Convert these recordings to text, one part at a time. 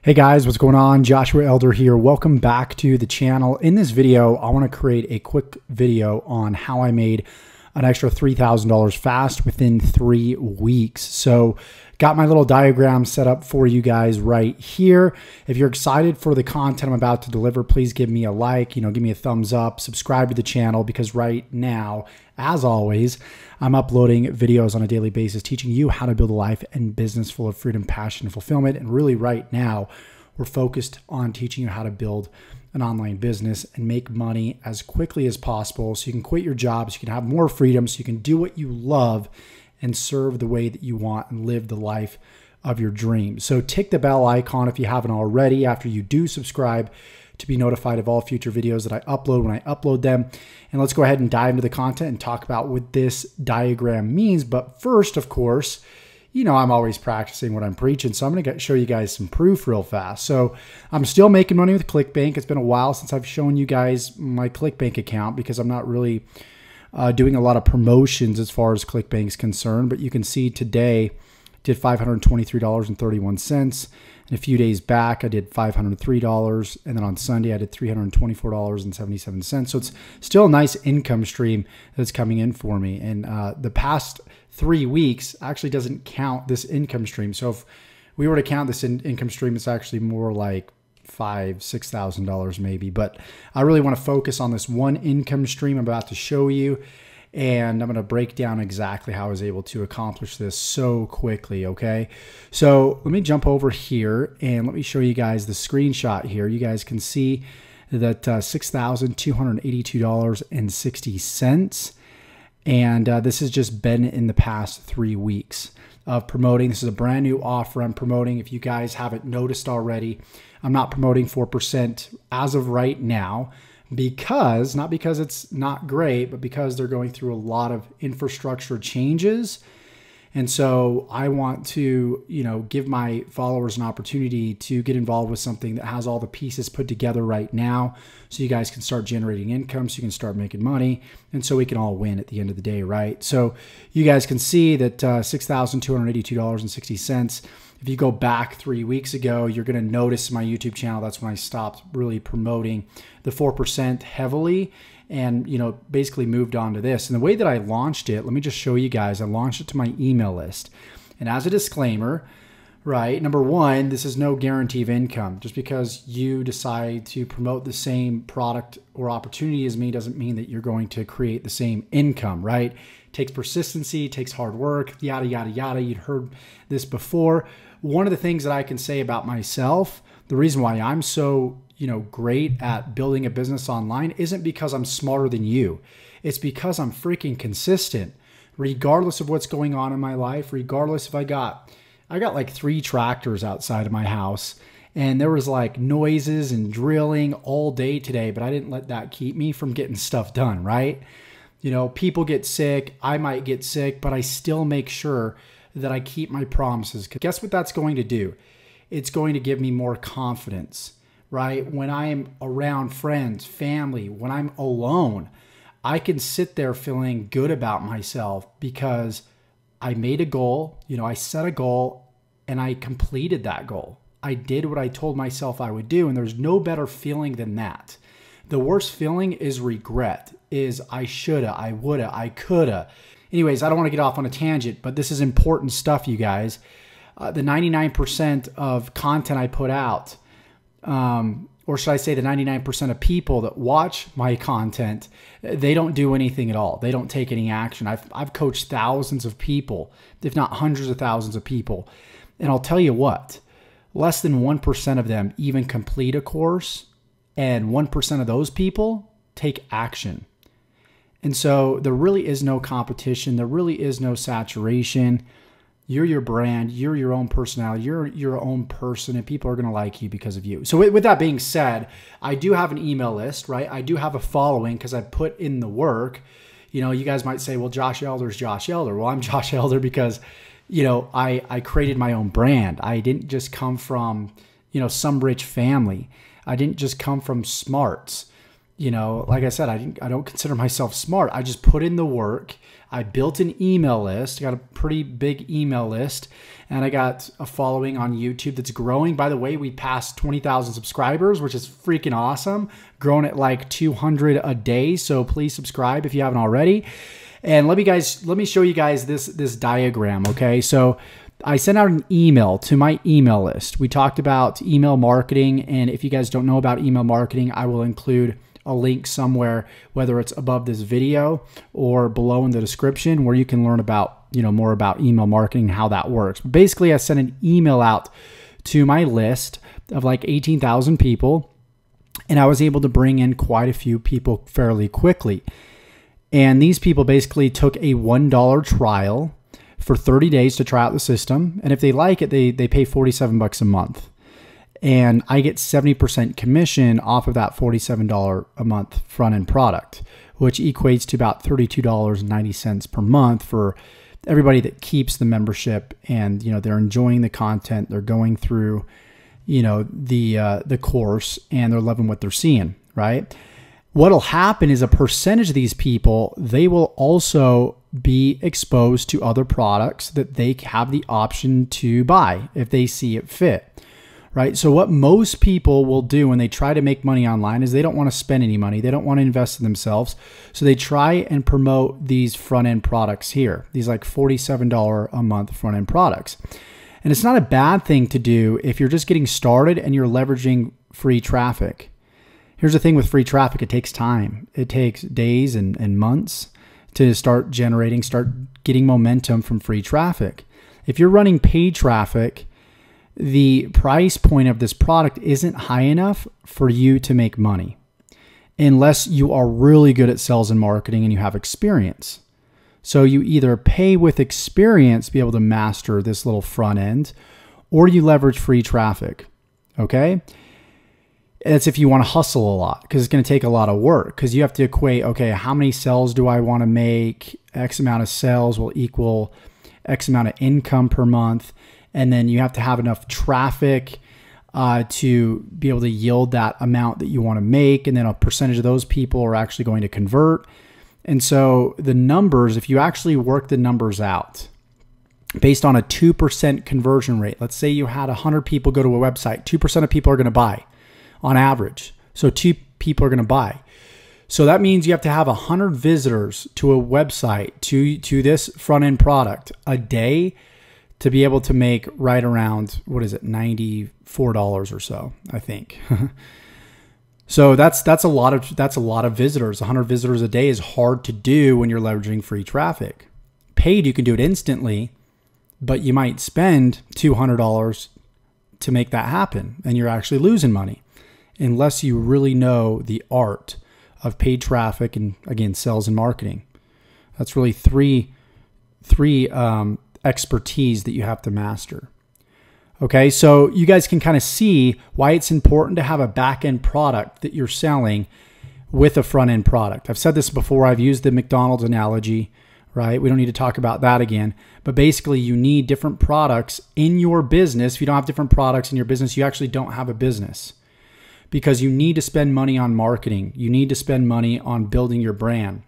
Hey guys, what's going on? Joshua Elder here. Welcome back to the channel. In this video, I want to create a quick video on how I made an extra $3,000 fast within 3 weeks. So got my little diagram set up for you guys right here. If you're excited for the content I'm about to deliver, please give me a like, give me a thumbs up, subscribe to the channel, because right now, as always, I'm uploading videos on a daily basis teaching you how to build a life and business full of freedom, passion, and fulfillment. And really right now, we're focused on teaching you how to build an online business and make money as quickly as possible so you can quit your job, so you can have more freedom, so you can do what you love and serve the way that you want and live the life of your dreams. So tick the bell icon if you haven't already after you do subscribe to be notified of all future videos that I upload when I upload them. And let's go ahead and dive into the content and talk about what this diagram means. But first, of course, I'm always practicing what I'm preaching, so I'm going to show you guys some proof real fast. So I'm still making money with ClickBank. It's been a while since I've shown you guys my ClickBank account because I'm not really doing a lot of promotions as far as ClickBank's concerned. But you can see today did $523.31. And a few days back, I did $503. And then on Sunday, I did $324.77. So it's still a nice income stream that's coming in for me. And the past 3 weeks actually doesn't count this income stream. So if we were to count this income stream, it's actually more like $5,000, $6,000 maybe. But I really want to focus on this one income stream I'm about to show you. And I'm going to break down exactly how I was able to accomplish this so quickly, okay? So let me jump over here and let me show you guys the screenshot here. You guys can see that $6,282.60. And this has just been in the past 3 weeks of promoting. This is a brand new offer I'm promoting. If you guys haven't noticed already, I'm not promoting 4% as of right now. Not because it's not great, but because they're going through a lot of infrastructure changes. And so I want to, give my followers an opportunity to get involved with something that has all the pieces put together right now so you guys can start generating income, so you can start making money, and so we can all win at the end of the day, right? So you guys can see that $6,282.60. If you go back 3 weeks ago, you're going to notice my YouTube channel, that's when I stopped really promoting the 4% heavily and, basically moved on to this. And the way that I launched it, let me just show you guys. I launched it to my email list. And as a disclaimer, right, number one, this is no guarantee of income. Just because you decide to promote the same product or opportunity as me doesn't mean that you're going to create the same income, right? It takes persistency, takes hard work, yada, yada, yada. You'd heard this before. One of the things that I can say about myself, the reason why I'm so, great at building a business online isn't because I'm smarter than you. It's because I'm freaking consistent, regardless of what's going on in my life, regardless if I got like 3 tractors outside of my house and there was like noises and drilling all day today, but I didn't let that keep me from getting stuff done, right? People get sick, I might get sick, but I still make sure that I keep my promises. Guess what that's going to do? It's going to give me more confidence, right? When I am around friends, family, when I'm alone, I can sit there feeling good about myself because I made a goal, I set a goal and I completed that goal. I did what I told myself I would do, and there's no better feeling than that. The worst feeling is regret, is I shoulda, I woulda, I coulda. Anyways, I don't want to get off on a tangent, but this is important stuff, you guys. The 99% of content I put out, or should I say the 99% of people that watch my content, they don't do anything at all. They don't take any action. I've coached thousands of people, if not hundreds of thousands of people. And I'll tell you what, less than 1% of them even complete a course, and 1% of those people take action. And so there really is no competition. There really is no saturation. You're your brand. You're your own personality. You're your own person, and people are going to like you because of you. So with that being said, I do have an email list, right? I do have a following because I put in the work. You guys might say, well, Josh Elder's Josh Elder. Well, I'm Josh Elder because, I created my own brand. I didn't just come from, some rich family. I didn't just come from smarts. you know, like I said, I don't consider myself smart. I just put in the work. I built an email list, got a pretty big email list, and I got a following on YouTube that's growing. By the way, we passed 20,000 subscribers, which is freaking awesome. Growing at like 200 a day. So please subscribe if you haven't already. And let me show you guys this diagram. Okay. So I sent out an email to my email list. We talked about email marketing. And if you guys don't know about email marketing, I will include a link somewhere, whether it's above this video or below in the description, where you can learn about, you know, more about email marketing, how that works. But basically, I sent an email out to my list of like 18,000 people, and I was able to bring in quite a few people fairly quickly. And these people basically took a $1 trial for 30 days to try out the system. And if they like it, they pay $47 a month. And I get 70% commission off of that $47 a month front-end product, which equates to about $32.90 per month for everybody that keeps the membership. And, you know, they're enjoying the content, they're going through, you know, the course, and they're loving what they're seeing, right? What'll happen is a percentage of these people, they will also be exposed to other products that they have the option to buy if they see it fit. Right? So what most people will do when they try to make money online is they don't want to spend any money. They don't want to invest in themselves. So they try and promote these front-end products here, these like $47 a month front-end products. And it's not a bad thing to do if you're just getting started and you're leveraging free traffic. Here's the thing with free traffic, it takes time. It takes days and months to start getting momentum from free traffic. If you're running paid traffic, the price point of this product isn't high enough for you to make money unless you are really good at sales and marketing and you have experience. So you either pay with experience to be able to master this little front end, or you leverage free traffic. Okay. That's if you want to hustle a lot, because it's going to take a lot of work, because you have to equate, okay, how many sales do I want to make? X amount of sales will equal X amount of income per month. And then you have to have enough traffic to be able to yield that amount that you want to make. And then a percentage of those people are actually going to convert. And so the numbers, if you actually work the numbers out based on a 2% conversion rate, let's say you had 100 people go to a website, 2% of people are going to buy on average. So 2 people are going to buy. So that means you have to have 100 visitors to a website, to this front-end product a day, to be able to make right around, what is it, $94 or so, I think. So that's a lot of visitors. 100 visitors a day is hard to do when you're leveraging free traffic. Paid, you can do it instantly, but you might spend $200 to make that happen, and you're actually losing money unless you really know the art of paid traffic and, again, sales and marketing. That's really three expertise that you have to master. Okay, so you guys can kind of see why it's important to have a back-end product that you're selling with a front-end product. I've said this before. I've used the McDonald's analogy, right? We don't need to talk about that again. But basically, you need different products in your business. If you don't have different products in your business, you actually don't have a business, because you need to spend money on marketing. You need to spend money on building your brand.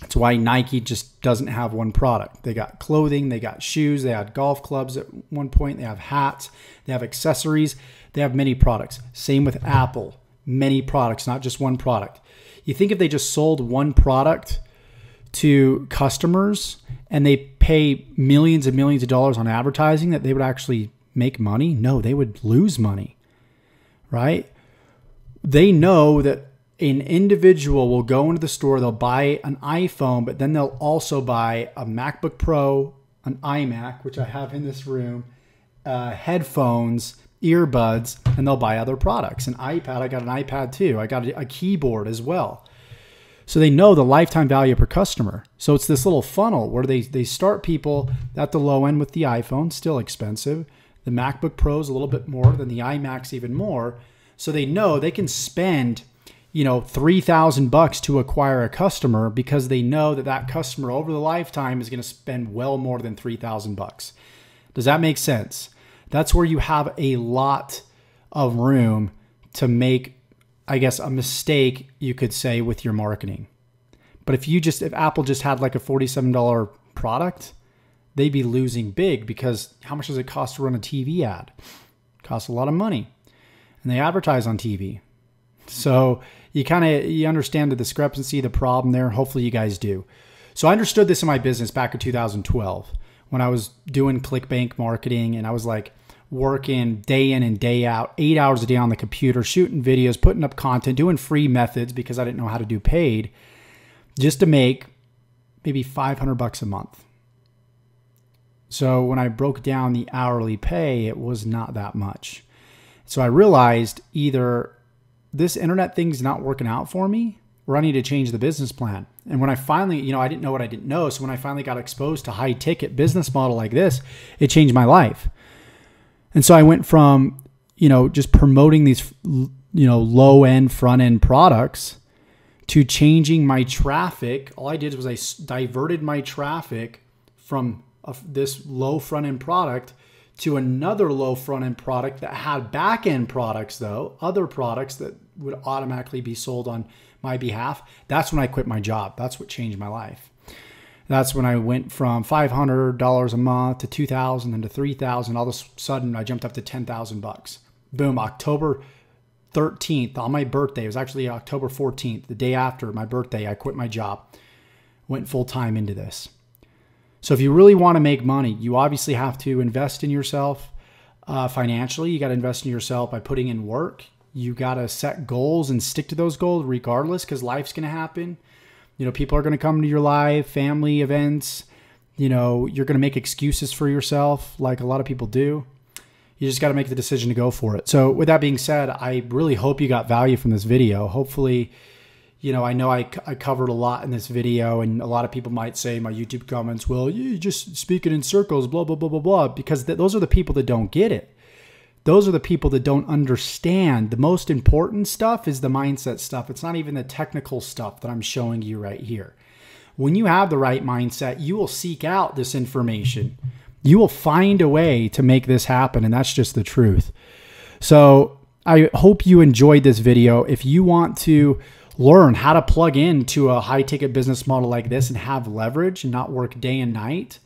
That's why Nike just doesn't have one product. They got clothing, they got shoes, they had golf clubs at one point, they have hats, they have accessories, they have many products. Same with Apple, many products, not just one product. You think if they just sold one product to customers and they pay millions and millions of dollars on advertising, that they would actually make money? No, they would lose money, right? They know that an individual will go into the store, they'll buy an iPhone, but then they'll also buy a MacBook Pro, an iMac, which I have in this room, headphones, earbuds, and they'll buy other products. An iPad, I got an iPad too. I got a keyboard as well. So they know the lifetime value per customer. So it's this little funnel where they start people at the low end with the iPhone, still expensive. The MacBook Pro is a little bit more, than the iMac's even more. So they know they can spend, you know, $3,000 to acquire a customer, because they know that that customer over the lifetime is going to spend well more than $3,000. Does that make sense? That's where you have a lot of room to make I guess, a mistake, you could say, with your marketing. But if Apple just had like a $47 product, they'd be losing big, because how much does it cost to run a TV ad? It costs a lot of money. And they advertise on TV. So you understand the discrepancy, the problem there. Hopefully you guys do. So I understood this in my business back in 2012 when I was doing ClickBank marketing, and I was like working day in and day out, 8 hours a day on the computer, shooting videos, putting up content, doing free methods because I didn't know how to do paid, just to make maybe $500 a month. So when I broke down the hourly pay, it was not that much. So I realized either this internet thing's not working out for me, or I need to change the business plan. And when I finally, I didn't know what I didn't know. So when I finally got exposed to high ticket business model like this, it changed my life. And so I went from, just promoting these, low end, front end products to changing my traffic. All I did was I diverted my traffic from this low front end product to another low front end product that had back end products, though, other products that would automatically be sold on my behalf. That's when I quit my job. That's what changed my life. That's when I went from $500 a month to $2,000 and to $3,000. All of a sudden, I jumped up to $10,000. Boom, October 13th, on my birthday. It was actually October 14th, the day after my birthday. I quit my job, went full time into this. So if you really want to make money, you obviously have to invest in yourself financially. You got to invest in yourself by putting in work. You got to set goals and stick to those goals regardless, because life's going to happen. People are going to come to your life, family events. You're going to make excuses for yourself like a lot of people do. You just got to make the decision to go for it. So with that being said, I really hope you got value from this video. Hopefully, I know I covered a lot in this video, and a lot of people might say in my YouTube comments, well, you just speaking in circles, blah, blah, blah, blah, blah, because those are the people that don't get it. Those are the people that don't understand. The most important stuff is the mindset stuff. It's not even the technical stuff that I'm showing you right here. When you have the right mindset, you will seek out this information. You will find a way to make this happen, and that's just the truth. So I hope you enjoyed this video. If you want to learn how to plug into a high ticket business model like this and have leverage and not work day and night,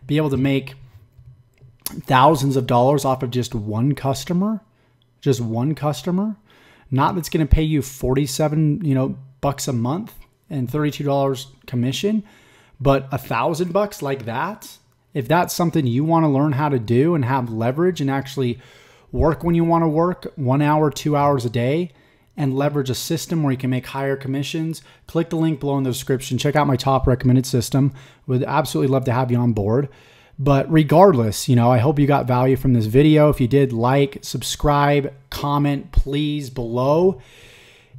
be able to make thousands of dollars off of just one customer, not that's going to pay you 47, bucks a month and $32 commission, but $1,000 like that. If that's something you want to learn how to do and have leverage and actually work when you want to work, 1 hour, 2 hours a day, and leverage a system where you can make higher commissions, click the link below in the description. Check out my top recommended system. Would absolutely love to have you on board. But regardless, I hope you got value from this video. If you did, like, subscribe, comment, please, below.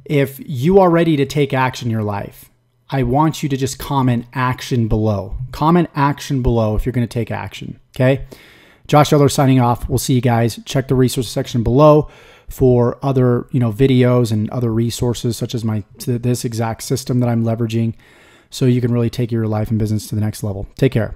If you are ready to take action in your life, I want you to just comment action below. Comment action below if you're going to take action, okay? Josh Eller signing off. We'll see you guys. Check the resources section below for other, videos and other resources such as this exact system that I'm leveraging, so you can really take your life and business to the next level. Take care.